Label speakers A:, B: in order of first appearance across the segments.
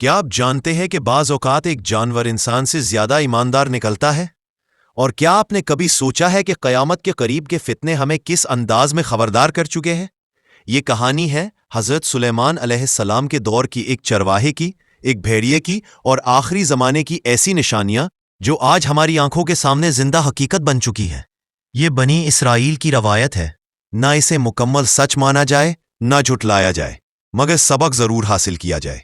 A: کیا آپ جانتے ہیں کہ بعض اوقات ایک جانور انسان سے زیادہ ایماندار نکلتا ہے؟ اور کیا آپ نے کبھی سوچا ہے کہ قیامت کے قریب کے فتنے ہمیں کس انداز میں خبردار کر چکے ہیں؟ یہ کہانی ہے حضرت سلیمان علیہ السلام کے دور کی ایک چرواہے کی، ایک بھیڑیے کی اور آخری زمانے کی ایسی نشانیاں جو آج ہماری آنکھوں کے سامنے زندہ حقیقت بن چکی ہے۔ یہ بنی اسرائیل کی روایت ہے، نہ اسے مکمل سچ مانا جائے نہ جھٹلایا جائے، مگر سبق ضرور حاصل کیا جائے۔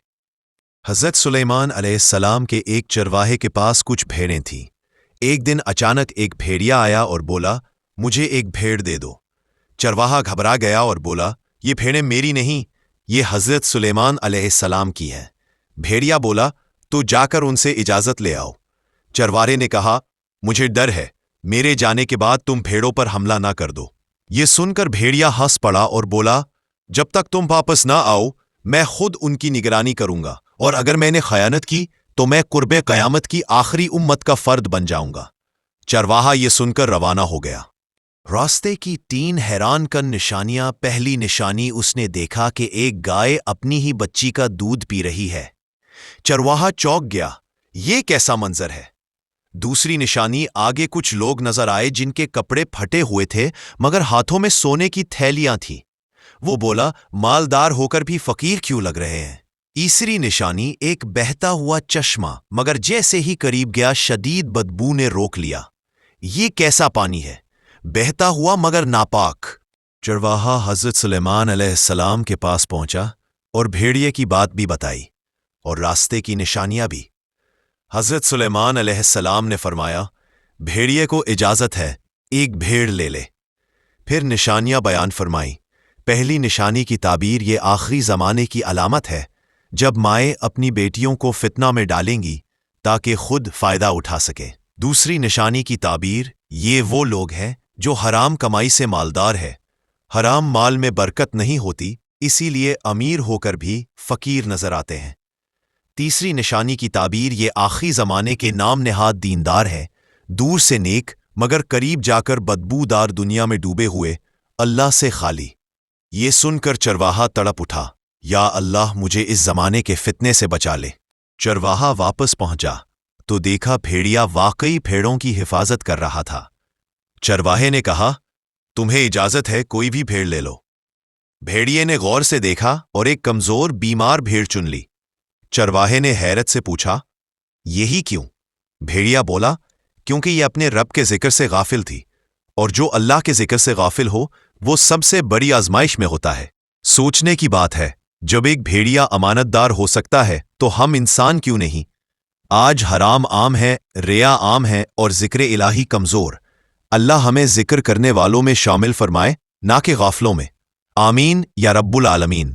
A: حضرت سلیمان علیہ السلام کے ایک چرواہے کے پاس کچھ بھیڑیں تھیں۔ ایک دن اچانک ایک بھیڑیا آیا اور بولا، مجھے ایک بھیڑ دے دو۔ چرواہا گھبرا گیا اور بولا، یہ بھیڑیں میری نہیں، یہ حضرت سلیمان علیہ السلام کی ہیں۔ بھیڑیا بولا، تو جا کر ان سے اجازت لے آؤ۔ چرواہے نے کہا، مجھے ڈر ہے، میرے جانے کے بعد تم بھیڑوں پر حملہ نہ کر دو۔ یہ سن کر بھیڑیا ہنس پڑا اور بولا، جب تک تم واپس نہ آؤ میں خود ان کی نگرانی کروں گا، اور اگر میں نے خیانت کی تو میں قرب قیامت کی آخری امت کا فرد بن جاؤں گا۔ چرواہا یہ سن کر روانہ ہو گیا۔ راستے کی 3 حیران کن نشانیاں۔ پہلی نشانی، اس نے دیکھا کہ ایک گائے اپنی ہی بچی کا دودھ پی رہی ہے۔ چرواہا چونک گیا، یہ کیسا منظر ہے؟ دوسری نشانی، آگے کچھ لوگ نظر آئے جن کے کپڑے پھٹے ہوئے تھے مگر ہاتھوں میں سونے کی تھیلیاں تھیں۔ وہ بولا، مالدار ہو کر بھی فقیر کیوں لگ رہے ہیں؟ تیسری نشانی، ایک بہتا ہوا چشمہ، مگر جیسے ہی قریب گیا شدید بدبو نے روک لیا۔ یہ کیسا پانی ہے؟ بہتا ہوا مگر ناپاک۔ چرواہا حضرت سلیمان علیہ السلام کے پاس پہنچا اور بھیڑیے کی بات بھی بتائی اور راستے کی نشانیاں بھی۔ حضرت سلیمان علیہ السلام نے فرمایا، بھیڑیے کو اجازت ہے، ایک بھیڑ لے لے۔ پھر نشانیاں بیان فرمائیں۔ پہلی نشانی کی تعبیر، یہ آخری زمانے کی علامت ہے جب مائیں اپنی بیٹیوں کو فتنہ میں ڈالیں گی تاکہ خود فائدہ اٹھا سکیں۔ دوسری نشانی کی تعبیر، یہ وہ لوگ ہیں جو حرام کمائی سے مالدار ہے۔ حرام مال میں برکت نہیں ہوتی، اسی لیے امیر ہو کر بھی فقیر نظر آتے ہیں۔ تیسری نشانی کی تعبیر، یہ آخری زمانے کے نام نہاد دیندار ہے، دور سے نیک مگر قریب جا کر بدبودار دنیا میں ڈوبے ہوئے، اللہ سے خالی۔ یہ سن کر چرواہا تڑپ اٹھا، یا اللہ مجھے اس زمانے کے فتنے سے بچا لے۔ چرواہا واپس پہنچا تو دیکھا بھیڑیا واقعی بھیڑوں کی حفاظت کر رہا تھا۔ چرواہے نے کہا، تمہیں اجازت ہے، کوئی بھی بھیڑ لے لو۔ بھیڑیے نے غور سے دیکھا اور ایک کمزور بیمار بھیڑ چن لی۔ چرواہے نے حیرت سے پوچھا، یہی کیوں؟ بھیڑیا بولا، کیونکہ یہ اپنے رب کے ذکر سے غافل تھی، اور جو اللہ کے ذکر سے غافل ہو وہ سب سے بڑی آزمائش میں ہوتا ہے۔ سوچنے کی بات ہے، جب ایک بھیڑیا امانت دار ہو سکتا ہے تو ہم انسان کیوں نہیں؟ آج حرام عام ہے، ریا عام ہے اور ذکر الہی کمزور۔ اللہ ہمیں ذکر کرنے والوں میں شامل فرمائے، نہ کہ غافلوں میں۔ آمین یا رب العالمین۔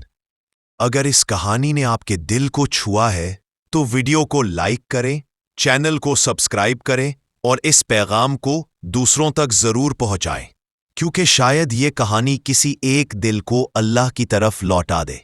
A: اگر اس کہانی نے آپ کے دل کو چھوا ہے تو ویڈیو کو لائک کریں، چینل کو سبسکرائب کریں اور اس پیغام کو دوسروں تک ضرور پہنچائیں، کیونکہ شاید یہ کہانی کسی ایک دل کو اللہ کی طرف لوٹا دے۔